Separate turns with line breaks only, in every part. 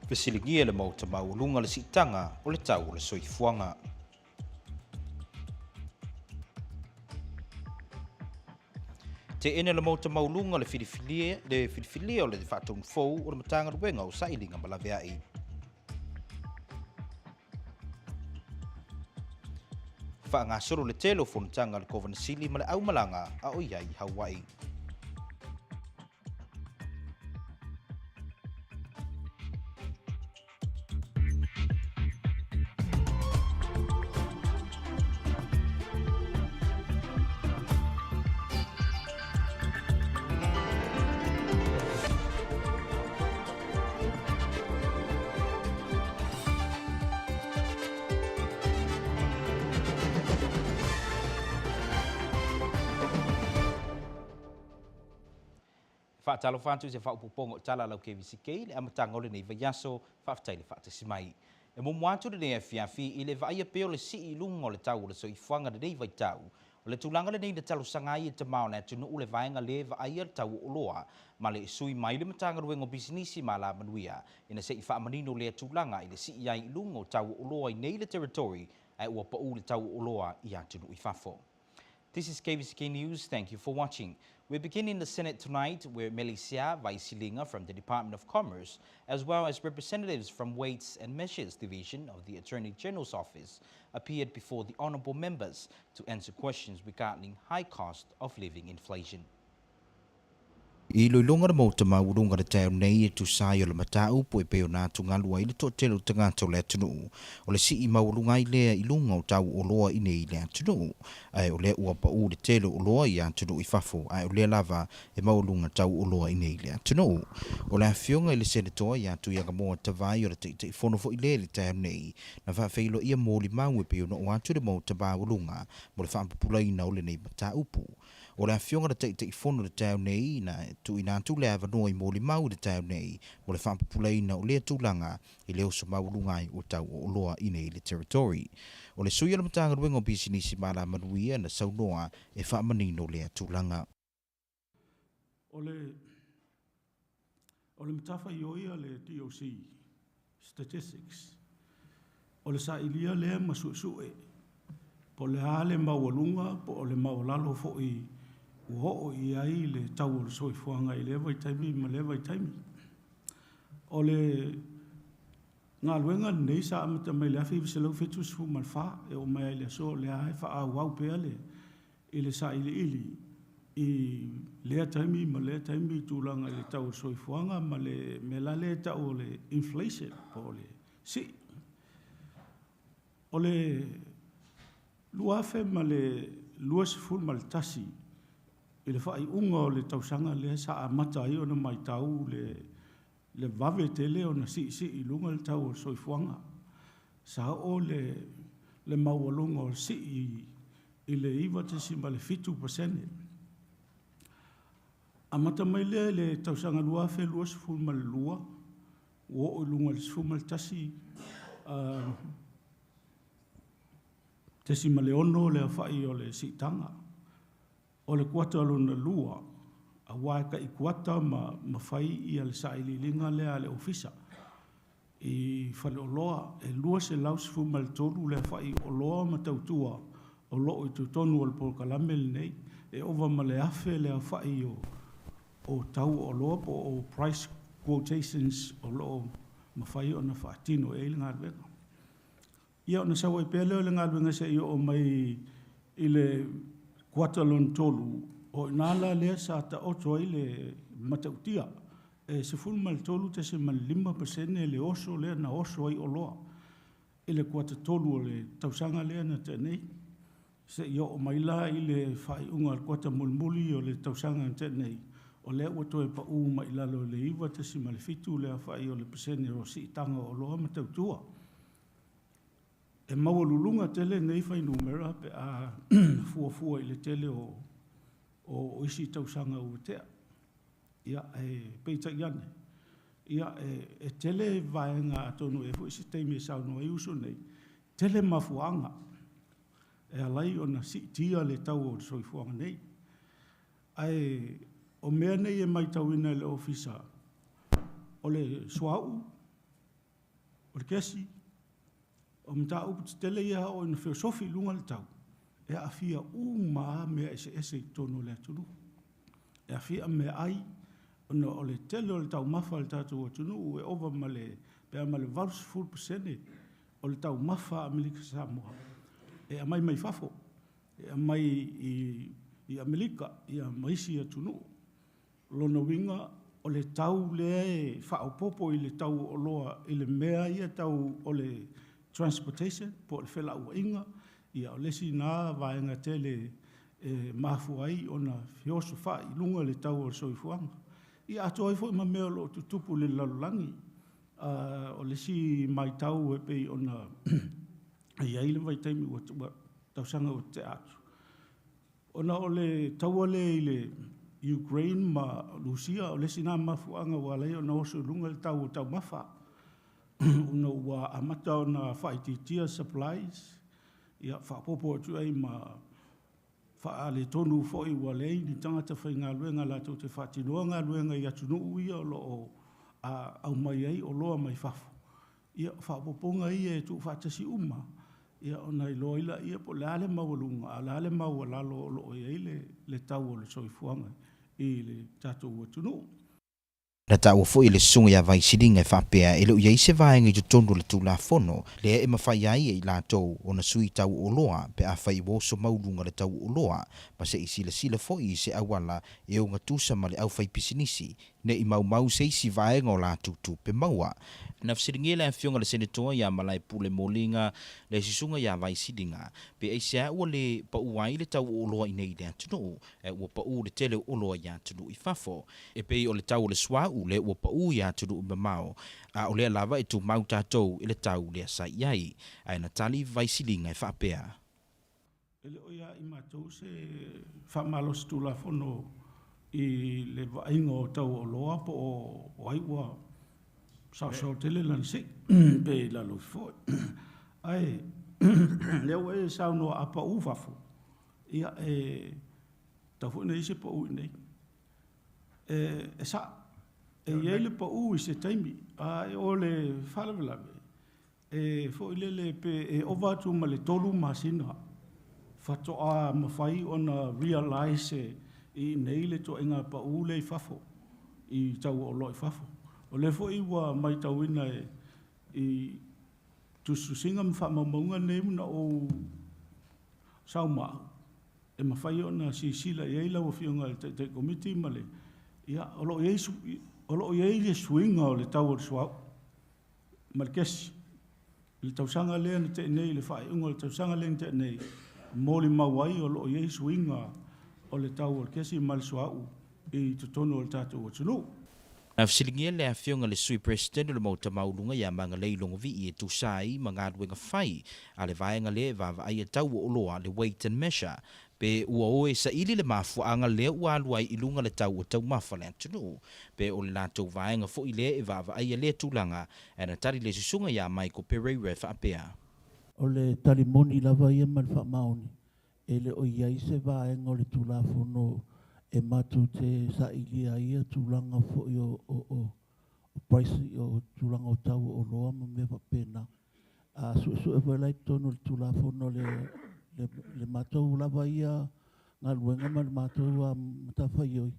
Fesiligia le mau tamau lunga le sitanga o le tau le soifuanga. Te ene le mau tamau lunga le filifilia o le whatung fou o le matanga ruenga o sailinga malaweai. Whaangasoro le telo fonutanga le kovanasili ma le aumalanga a o iai Hawaii. Whaatalo whantu se whaupopongo tala lau KVZK le amatanga o le nei vaiaso whaafatai le whaatasimai. E mumuatu le nei fiafi i le vaia peo le si i lunga o le tau le soifuanga le nei vaitau. O le tulanga le nei na talo sangai e te mao na tunu ule vaenga le vaia le tau oloa ma le sui mai le matanga ruengo bisinisi ma la manuia. Ina se i whaamanino le tulanga i le si i ai i lunga o tau oloa i nei le territory ai ua pau le tau oloa i atunu i fafo. This is KVZK News. Thank you for watching. We begin in the Senate tonight where Melisia Vaisilinga from the Department of Commerce, as well as representatives from Weights and Measures Division of the Attorney General's Office, appeared before the honorable members to answer questions regarding high cost of living inflation. I loilonga mo te maurunga le tau nei e tu sai o le matau po e peo nā tungalua i le to telo tangata o le atunu. O le si i maurunga i lea i lunga o tau o loa i nei le atunu. Ai o le ua pa u le telo o loa i atunu i fafo. Ai o le lava e maurunga tau o loa i nei le atunu. O le awhionga i le senatoa i atu i agamoa tawai o le te whanofo i le tau nei. Na whawhailo ia mōli mau e peo no o atu le mo te maurunga mo le whampupula i na o le nei mataupu. O le awhionga te whono le tau nei na tu ina tu le avanoa i mōli mau le tau nei mo le whampupula i na o le tūlanga i le oso maurungai o tau o loa i nei le territory. O le sui ala matanga ruenga o bisinisi mala manuia na saunoa e whaamanino le tūlanga.
O le matafa i oia le DOC statistics. O le sa ilia lea masuesue. Po le ale mawalunga, po o le mawalalo fo i uho i ai le tau o le soifuanga i le vaitaimi ma le vaitaimi. O le ngā luenga nei sa amata mai le afi viselau fetu sifu malfa e o mai le so le ai fa a wau pea le i le sa ili i le taimi ma le taimi tūlanga le tau o soifuanga ma le mela le tau o le inflation po le si. O le luafe ma le lua sifu mal tasi i le whai unga o le tausanga le sa amata i o na mai tau le vave tele o na si i lunga le tau o soifuanga. Sa o le maualunga o si i le iwa te si ma le 5%. Amata mai le tausanga luafe lua sifu ma le lua o lunga le sifu ma le tasi te si ma le ono le whai o le si tanga. O le kuata alona lua, a waeka i kuata ma whai i ale sa ili linga lea le ofisa. I whale o loa, e lua se lausifu ma le tolu le whai o loa ma tautua o loo i tutonu o le polkalame le nei, e ova ma le afe le whai o tau o loa po o price quotations o loo ma whai o na whaatino e ili ngā ruenga. Ia o na sawa i pēle o le ngā ruenga se i o mai i le kuatalon tolu o nala lea sa ta oto i le matautia e se fulma le tolu te se mal 5% le oso lea na oso ai o loa i le kuata tolu o le tausanga lea na te nei se i o mai la i le whai unga al kuata mulmuli o le tausanga na te nei o lea ua toe pa u mai lalo le iwa te se mal fitu lea whai o le pesene o si tanga o loa matautua. E mawalulunga tele nei whai numera pe a fuafua i le tele o isi tausanga ua tea. Ia e peita iane. Ia e tele vaenga atonu e fu isi teime sauno e uso nei. Tele mafuanga. E alai o na si tia le tau o soifuanga nei. Ai o mea nei e mai tauina le ofisa. O le suau le kesi, o mta upu tele ia o ina filosofi lunga le tau. E a fia maa mea ese tono le atunu. E a fia mea ai, o le tele o le tau mafa le tatu atunu, e ova ma le, pea ma le 24% o le tau mafa Amerika Samoa. E a mai fafo, e a mai i Amerika, i a maisi atunu. Lona winga o le tau le whaopopo i le tau o loa, i le mea ia tau o le transportation, po le whela ua inga, ia o lesi nā vaenga tele mafu ai o na fioso wha i lunga le tau o le soifuanga. Ia ato ai fo ima mea lo tutupu le lalulangi, o lesi mai tau e pei o na ia ile vai taimi ua tausanga o te atu. Ona o le tau ale i le Ukraine ma Rusia o lesi nā mafuanga ua lei o na oso lunga le tau o tau mafa. Una ua amata o na whaititia supplies, ia whapopo atu ai ma wha le tonu foi ua lei ni tangata whai ngā luenga la tau te whatinoa ngā luenga i atunu uia o lo o au mai ai o loa mai whafo. Ia whapoponga ia e tu whatasi uma, ia o nei loila ia po lale mawalunga, a lale mawalalo o lo ia le tau o le soifuanga i le tatou atunu.
Na tau fo i le sunga ya vai siringa whapea e leo iei se vaenga i tutondu le tū la fono, le e mawhai ai e i la tau o na sui tau o loa pe a whai woso maulunga le tau o loa, ma se i sila fo i se awala e o ngā tūsa ma le au whai pisinisi, ne i mau se i si vaenga o la tutu pe maua. Na fsiringe le fionga le senatoa ya malai pule molinga le sisunga ya vai siringa, pe e se ua le pa uai le tau o loa i nei le atunu, e ua pa u le tele o loa i atunu i fafo, e pe o le tau le swau le ua pa u i atunu i mamao, a o le lava e tu mau tātou i le tau le sa iai, a na tali vai siringa e whapea.
Ele o ia i mātou se whamalo stula fono i le vainga o tau o loa po o aiwa sao tele lan se pe la lo fo ai leo e sao no apa ufafu ia ta fo nei se po u nei sa ele po u se taimi ai o le falavela fo ile pe over to male tolu masina fato a mafai ona realize i nei le to inga pa u le fafo i tau o loi fafo. O le fo iwa mai tauina i tususinga mwhamamunga neimuna o sauma. E mawhai o na sisila i eila o fionga te komiti male. Ia, olo i eile swinga o le tau o le suau. Malkesi. Le tausanga lea ni te nei, le whae unga le tausanga lea ni te nei. Moli mawai o lo i eile swinga o le tau o le kesi mal suau i tutono o le tatou o tunu.
Na fsilingia le afionga le sui president le mauta maulunga ya manga leilonga vi i e tusai mga duenga fai a le vaenga le vava ai e tau o loa le weight and measure pe ua oe sa ili le mafuanga le ua aluai ilunga le tau o tau mafa le antunu pe o le natou vaenga fo i le e vava ai e le tulanga e na tari le susunga ya mai ko Pereira whaapea.
O le talimoni lava ia man whaamaoni e le o iai se vaenga o le tulafono e matu te sa ilia ia tūlanga fo i o price o tūlanga o tau o loa ma me whapena. Su e whaelai tono le tūlafono le matou lava ia ngā luenga ma le matou a matawhai oi.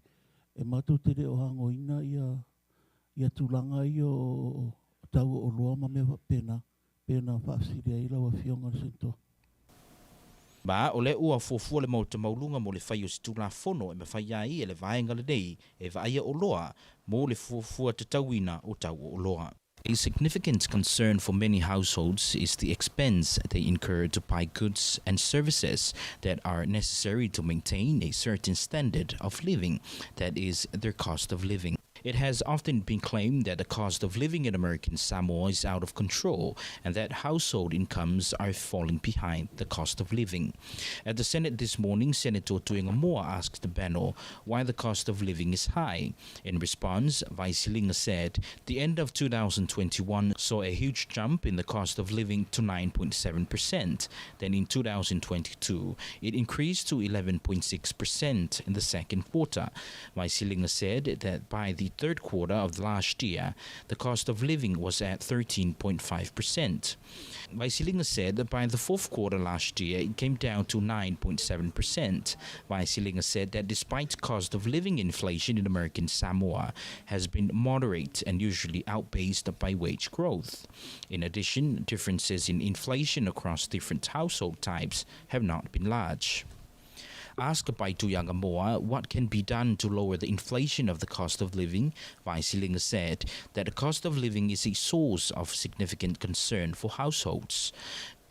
E matou te o hangoina ia tūlanga i o tau o loa ma me whapena. Pena whaasiria i lawa fionga sento.
Ba o le ua fofua le mauta maulunga mo le whai o situla fono e me whai ai e le vaenga le nei e vaia o loa mo le fofua te tauina o tau o loa. A significant concern for many households is the expense they incur to buy goods and services that are necessary to maintain a certain standard of living, that is, their cost of living. It has often been claimed that the cost of living in American Samoa is out of control and that household incomes are falling behind the cost of living. At the Senate this morning, Senator Tuingamoa asked the panel why the cost of living is high. In response, Vice Linga said the end of 2021 saw a huge jump in the cost of living to 9.7%. Then in 2022, it increased to 11.6% in the second quarter. Vice Linga said that by the the third quarter of last year, the cost of living was at 13.5%. Vaisilinga said that by the fourth quarter last year, it came down to 9.7%. Vaisilinga said that despite cost of living inflation in American Samoa has been moderate and usually outpaced by wage growth. In addition, differences in inflation across different household types have not been large. Asked by Tuyangamoa what can be done to lower the inflation of the cost of living, Vaisilinga said that the cost of living is a source of significant concern for households.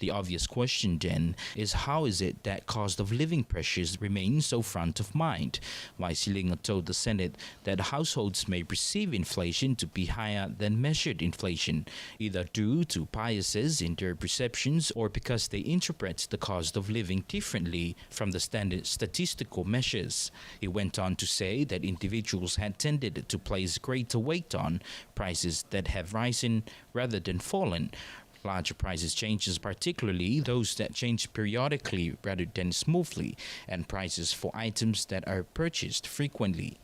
The obvious question then is how is it that cost of living pressures remain so front of mind? Vaisilinga told the Senate that households may perceive inflation to be higher than measured inflation, either due to biases in their perceptions or because they interpret the cost of living differently from the standard statistical measures. He went on to say that individuals had tended to place greater weight on prices that have risen rather than fallen. Larger prices changes, particularly those that change periodically rather than smoothly, and prices for items that are purchased frequently.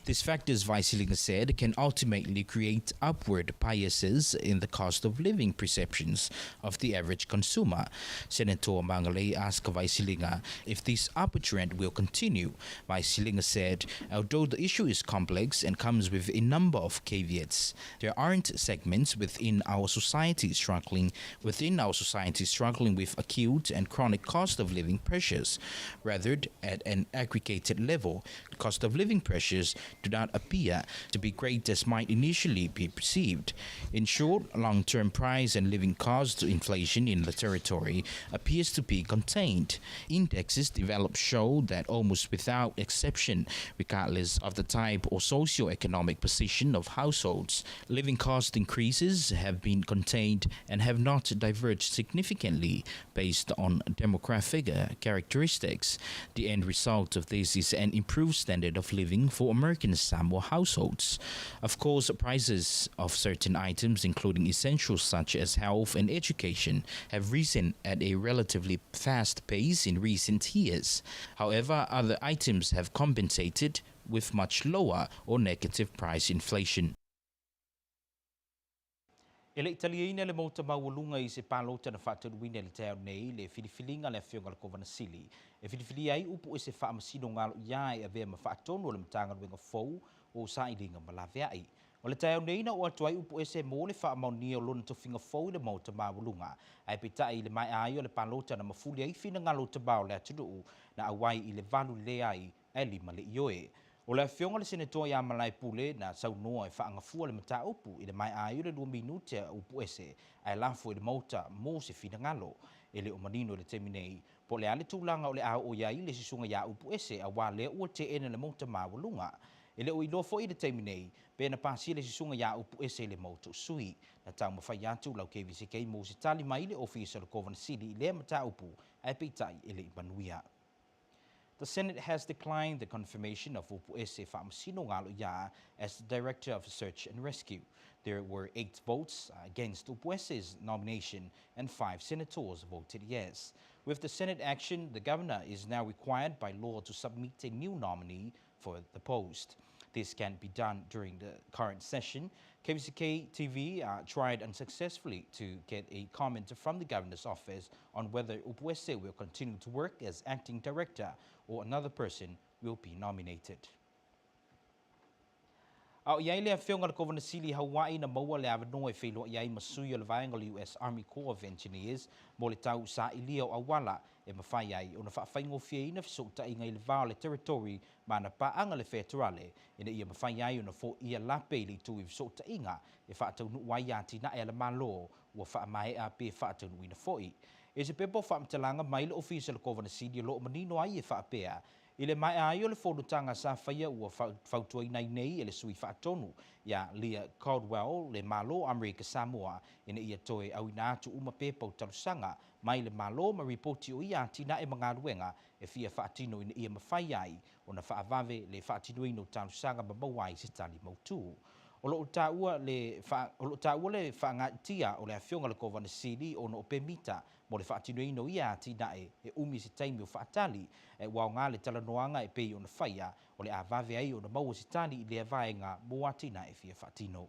These factors, Vaisilinga said, can ultimately create upward biases in the cost of living perceptions of the average consumer. Senator Mangale asked Vaisilinga if this upward trend will continue. Vaisilinga said, although the issue is complex and comes with a number of caveats, there aren't segments within our society struggling with acute and chronic cost of living pressures. Rather, at an aggregated level, cost of living pressures do not appear to be great as might initially be perceived. In short, long-term price and living cost inflation in the territory appears to be contained. Indexes developed show that almost without exception, regardless of the type or socio-economic position of households, living cost increases have been contained and have not diverged significantly based on demographic characteristics. The end result of this is an improved standard of living for American Samoa households. Of course, prices of certain items, including essentials such as health and education, have risen at a relatively fast pace in recent years. However, other items have compensated with much lower or negative price inflation. Ele italiana le mauta mawalunga I se palota na whaturuina le teo nei le whiliwhilinga le whionga le kovana sili. E whiliwhili ai upu e se whaamasino ngalo iai a vea ma whaatonu le mtanga wenga fau o sa ilinga malawea ai. O le teo nei na o atuai upu e se mo le whaamaunia o lona tofinga fau le mauta mawalunga. Ai pita I le mai ai o le palota na mafuli ai whina ngalo tabao le atunu na awai I le valu le ai e lima le ioe. O le whionga le senator ia malai pule na saunoa e whaangafua le mata upu I le mai ai le 2 minute upu ese ai lafo I le mauta mo se whina ngalo. Ele o manino le teminei, po le ale tūlanga o le au o iai le sisunga ia upu ese a wā lea ua te ene le mauta mawalunga. Ele o ilofo I le teminei, pe na pasi le sisunga ia upu ese le mauta usui. Na tau mawhai atu lau KVZK mo se tali mai le ofisa le Kovana City le mata upu ai peitai ele I manuia. The Senate has declined the confirmation of Upuese Whaamasino Ngalo Ya as the Director of Search and Rescue. There were 8 votes against Upuese's nomination and 5 senators voted yes. With the Senate action, the governor is now required by law to submit a new nominee for the post. This can be done during the current session. KVZKTV tried unsuccessfully to get a comment from the governor's office on whether Upuese will continue to work as acting director or another person will be nominated. Au iai lea whionga le Kovana City Hawaii na maua le avanoa e whelo iai masui o le vaenga le US Army Corps of Engineers mo le tau sa ilia o awala e mawhai ai o na whaafaingo fia ina fisota I ngai le vao le territory ma na paanga le federale ina ia mawhai ai o na fo ia lape li tu I fisota inga e whaataunu wai ati na e la malo ua whaamae a pe whaataunu ina foi. E se pepo whaamtalanga mai le ofisa le Kovana City lo manino ai e whaapea I le mai ai o le whodutanga sa whaia ua whautua I nei e le sui whaatonu ia Leah Caldwell le malo Amerika Samoa ina ia toe au ina atu uma pepa o talusanga mai le malo ma ripoti o ia tina e mga ruenga e fia whaatino ina ia mawhai ai o na whaavave le whaatino ino talusanga mabawai se tali mautu. O lo taua le whaangatia o le awhionga le kova na siri o no pemita mo le whaatinu ino ia tina e umi se taimi o whaatali e wao ngā le talanoanga e pei o na whaia o le avave ai o na maua se tani i le avaenga mo atina e fia whaatino.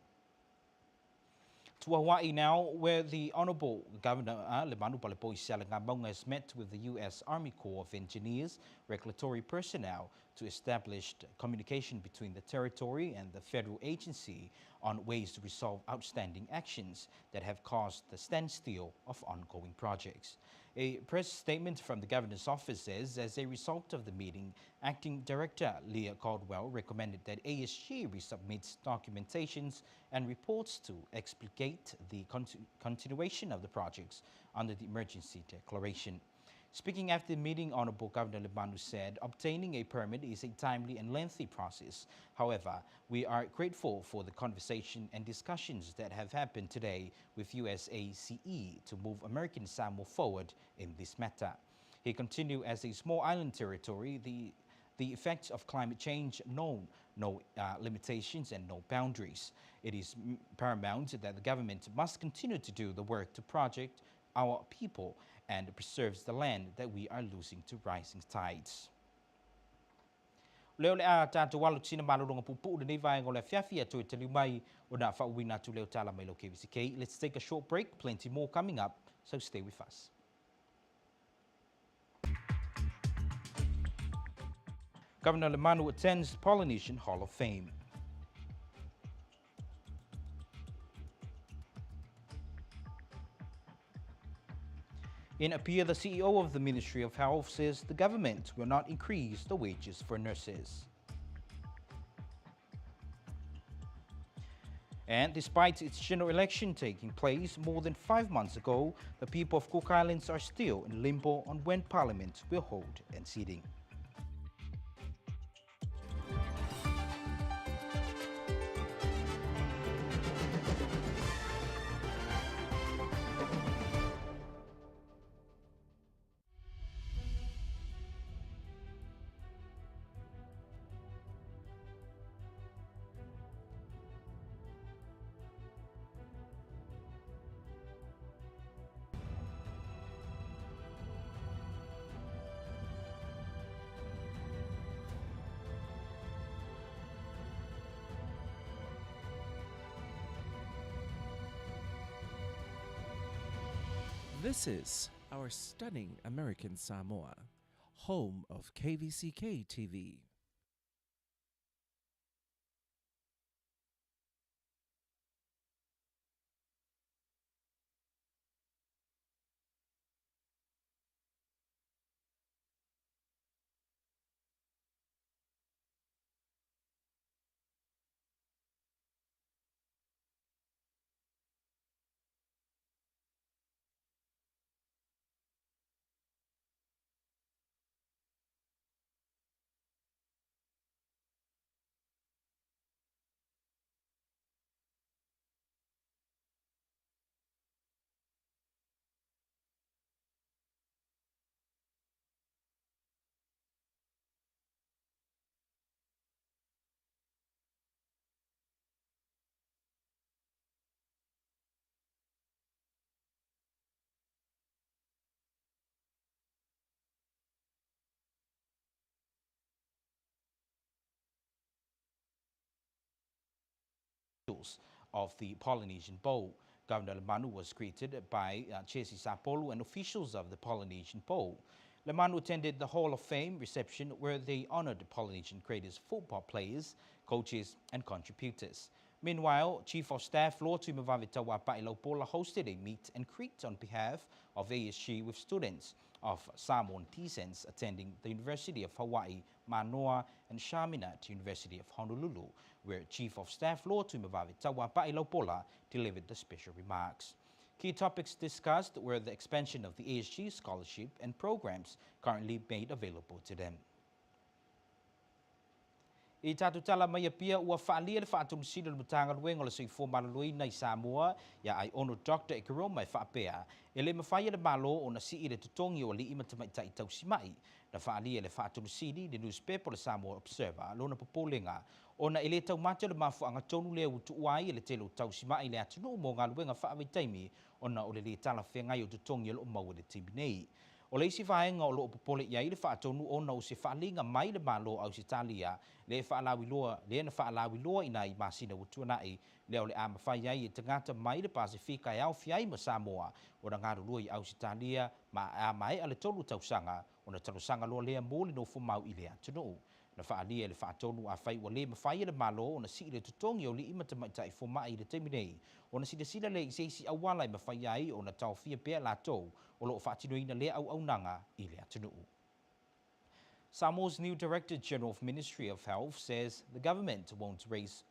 To Hawaii now, where the Honourable Governor Lemanu Palepoi Salangabonga has met with the U.S. Army Corps of Engineers regulatory personnel to establish communication between the territory and the federal agency on ways to resolve outstanding actions that have caused the standstill of ongoing projects. A press statement from the governor's office says, as a result of the meeting, Acting Director Leah Caldwell recommended that ASG resubmits documentations and reports to explicate the continuation of the projects under the emergency declaration. Speaking after the meeting, Honourable Governor Lemanu said obtaining a permit is a timely and lengthy process. However, we are grateful for the conversation and discussions that have happened today with USACE to move American Samoa forward in this matter. He continued, as a small island territory, the effects of climate change know no limitations and no boundaries. It is paramount that the government must continue to do the work to protect our people and preserves the land that we are losing to rising tides. Leo le a tātou walu tina malolonga pupu le nei vaenga le fiafia to te liumai o na whauwina tu leo tala mai lo KVZK. Let's take a short break, plenty more coming up, so stay with us. Governor Lemanu attends Polynesian Hall of Fame. In a peer, the CEO of the Ministry of Health says the government will not increase the wages for nurses. And despite its general election taking place more than 5 months ago, the people of Cook Islands are still in limbo on when Parliament will hold and sitting.
This is our stunning American Samoa, home of KVZK-TV.
Of the Polynesian Bowl. Governor Lemanu was greeted by Chesi Sapolu and officials of the Polynesian Bowl. Lemanu attended the Hall of Fame reception where they honored Polynesian greatest football players, coaches and contributors. Meanwhile, Chief of Staff Lord Tuimavavitawa Pailaupola hosted a meet and greet on behalf of ASG with students of Samoan descent attending the University of Hawaii, Manoa and Chaminade University of Honolulu, where Chief of Staff Lord Tuimavavitawa Pailaupola delivered the special remarks. Key topics discussed were the expansion of the ASG scholarship and programs currently made available to them. I tātou tala mai a pia ua whaalia le whaatulusina le matanga luenga le soifo malaluina i Samoa, ia ai ono Dr. Ekeroma e whaapea, e le mawhaia le malo o na si i le tutongi o li ima tamaitai tausimai, na whaalia le whaatulusini le newspaper le Samoa Observer, lona popolenga Ona ele tau mate le mafuanga tonu le utu uai le telo tau sima ile atunu mo ngā luenga whaawai taimi ona o le tala whengai o tutongi lo mau le tibi nei. O le isi whaenga o lo popole ia ile whaatonu ona o se whaalinga mai le malo au se talia le whaalawi loa ina i masina utuanai le o le ama whai ai e tangata mai le Pasifika e au fiai ma Samoa o na ngāru lua i au se talia ma a mai ale tolu tausanga o na talusanga loa lea mōli no fumau ile atunu. Na whaalia le whaatonu a whai wa le mawhai le malo o na si le tutongi o li ima tamaitai fumai le teminei o na sila le i seisi awala i mawhai ai o na tau fia pia la tou o lo whaatinoina le au nanga i le atunu. Samoa's new Director General of Ministry of Health says the government won't raise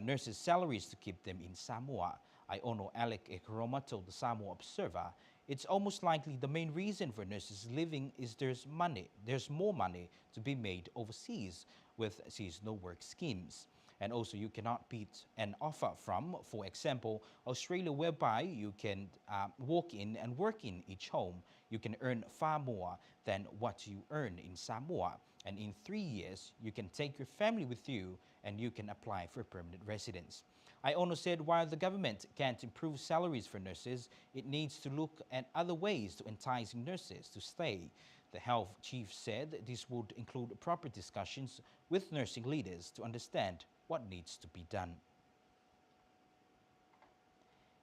nurses' salaries to keep them in Samoa. Iono Alec Ekaroma told the Samoa Observer, it's almost likely the main reason for nurses leaving is there's more money to be made overseas with seasonal work schemes. And also you cannot beat an offer from, for example, Australia, whereby you can walk in and work in each home. You can earn far more than what you earn in Samoa. And in 3 years, you can take your family with you and you can apply for permanent residence. Iono said while the government can't improve salaries for nurses, it needs to look at other ways to entice nurses to stay. The health chief said this would include proper discussions with nursing leaders to understand what needs to be done.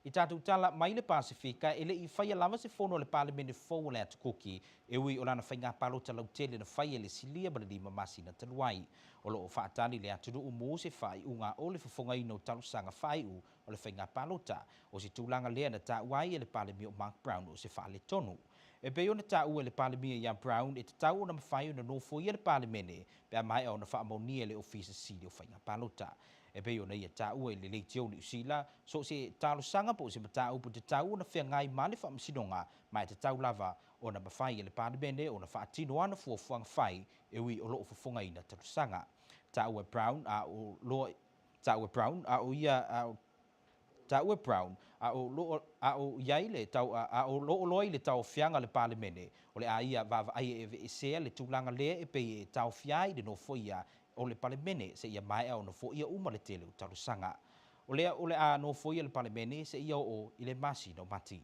I tātou tala mai le Pasifika ele i whaia lava se whono le palemene fōu le atukuki e ui o lana whainga palota lau tele na whaia le silia ba le lima masi na taluai. O lo o whaatani le atunu u mō se whai unga o le whafonga ino talusanga whai u o le whainga palota o se tūlanga lea na tāuai e le palemi o Mark Brown o se wha le tonu. E peo na tāu e le palemia Ian Brown e te tau o na mawhai o na nofo i le palemene pe a mai au na whaamaunia le ofisa sili o whainga palota. E peo na ia tāu e le leitio ni usila so se talusanga po se matau po te tau na whengai male whaamsinonga mai te tau lava o na mawhai e le palemene o na whaatino ana fuafuang whai e ui o loo whafonga ina talusanga. Tāu e Brown a o loa Tāu e Brown a o ia Tāu e Brown a o iai le tau a o loo loi le tau whianga le palemene o le a ia vava ai e sea le tūlanga lea e pei e tau whiai le no foia o le palemene se ia mai au no foia uma le tele o talusanga. O le a no foia le palemene se ia o i le masi no mati.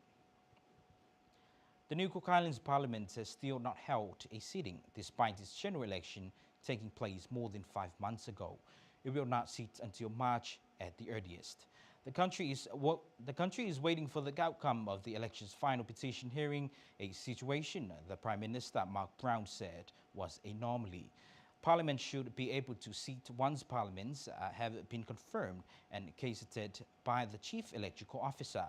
The new Cook Islands Parliament has still not held a sitting despite its general election taking place more than 5 months ago. It will not sit until March at the earliest. The country is waiting for the outcome of the election's final petition hearing, a situation the Prime Minister Mark Brown said was a anomaly. Parliament should be able to sit once parliaments have been confirmed and gazetted by the Chief Electoral Officer.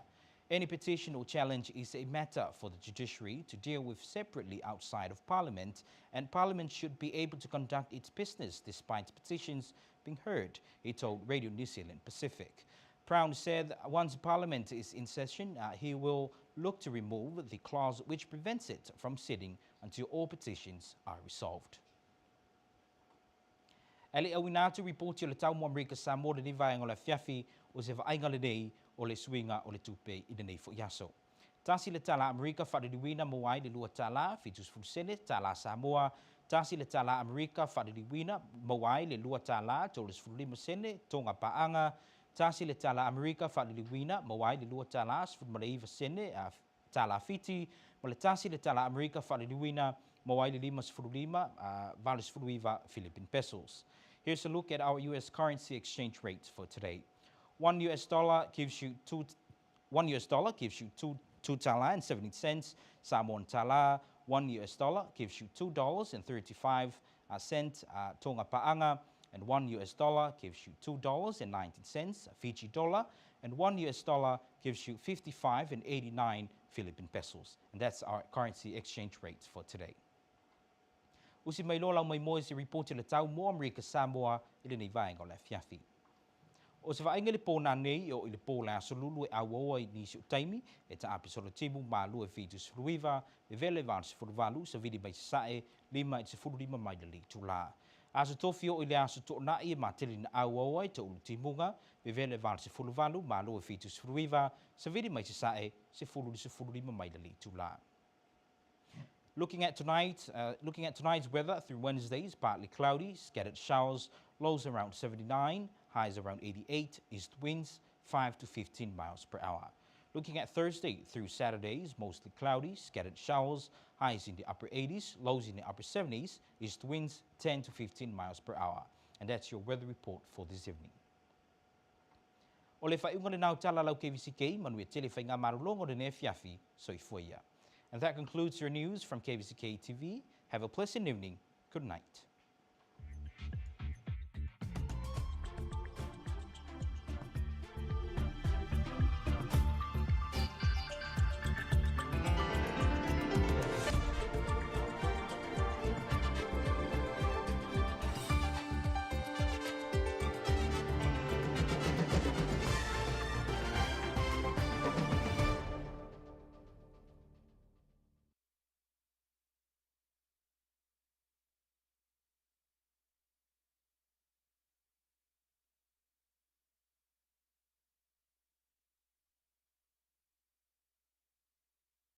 Any petition or challenge is a matter for the judiciary to deal with separately outside of Parliament, and Parliament should be able to conduct its business despite petitions being heard, he told Radio New Zealand Pacific. Brown said once Parliament is in session, he will look to remove the clause which prevents it from sitting until all petitions are resolved. Ele au inatu reporti o le tau mo Amerika Samoa le nivaenga o le fiafi o se vaenga le nei o le swinga o le tupe i nei fo yaso. Tasi le tala Amerika whadiriwina mo ai le lua tala, fitus fulsene tala Samoa. Tasi le tala Amerika whadiriwina mo ai le lua tala, toles fulima sene, tonga paanga. Tasi le tala Amerika whadiriwina mo ai le lua tala, sfulmareiva sene, tala fiti. Mo le tasi le tala Amerika whadiriwina mo ai le lima sfulima, valis fuluiva Philippine pesos. Here's a look at our U.S. currency exchange rates for today. $1 gives you two tala and 70 cents. Samoan tala. $1 gives you $2.35. Tonga paanga. And $1 gives you $2.19. Fiji dollar. And $1 gives you 55.89 Philippine pesos. And that's our currency exchange rates for today. Usi mai lola mai moe se reporti le tau mo Amerika Samoa i le nei vaenga o le fiafi. O se vaenga le pōna nei o i le pōla asolulu e awoa i nisi o taimi e ta apisolo timu ma lua fitus fruiva e vele vans furvalu sa vidi mai sae lima i se furulima mai le li tula. Aso tofi o i le aso to na i ma teli na awoa i te ulu timunga e vele vans furvalu ma lua fitus fruiva sa vidi mai sae se furulima mai le li tula. Looking at tonight's weather through Wednesday is partly cloudy, scattered showers lows around 79, highs around 88, east winds 5 to 15 miles per hour. Looking at Thursday through Saturday is mostly cloudy, scattered showers, highs in the upper 80s, lows in the upper 70s, east winds 10 to 15 miles per hour. And that's your weather report for this evening. O le whaiunga le nau tala lau KVZK, manu e tele whainga marulongo le ne fiafi, soifuia. And that concludes your news from KVZK TV. Have a pleasant evening. Good night.